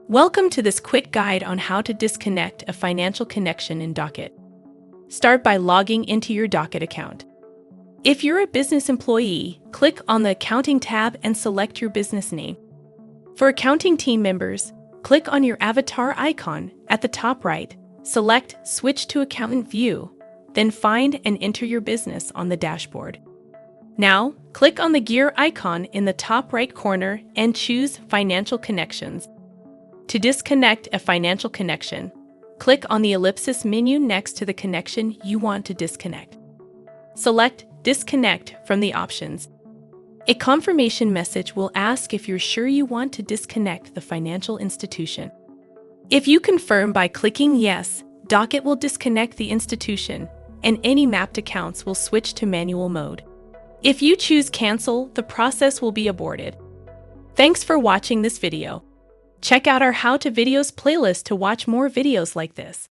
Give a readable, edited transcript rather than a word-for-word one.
Welcome to this quick guide on how to disconnect a financial connection in Docket. Start by logging into your Docket account. If you're a business employee, click on the Accounting tab and select your business name. For accounting team members, click on your avatar icon at the top right, select Switch to Accountant View, then find and enter your business on the dashboard. Now, click on the gear icon in the top right corner and choose Financial Connections. To disconnect a financial connection, click on the ellipsis menu next to the connection you want to disconnect. Select Disconnect from the options. A confirmation message will ask if you're sure you want to disconnect the financial institution. If you confirm by clicking Yes, Docket will disconnect the institution, and any mapped accounts will switch to manual mode. If you choose Cancel, the process will be aborted. Thanks for watching this video. Check out our How to Videos playlist to watch more videos like this.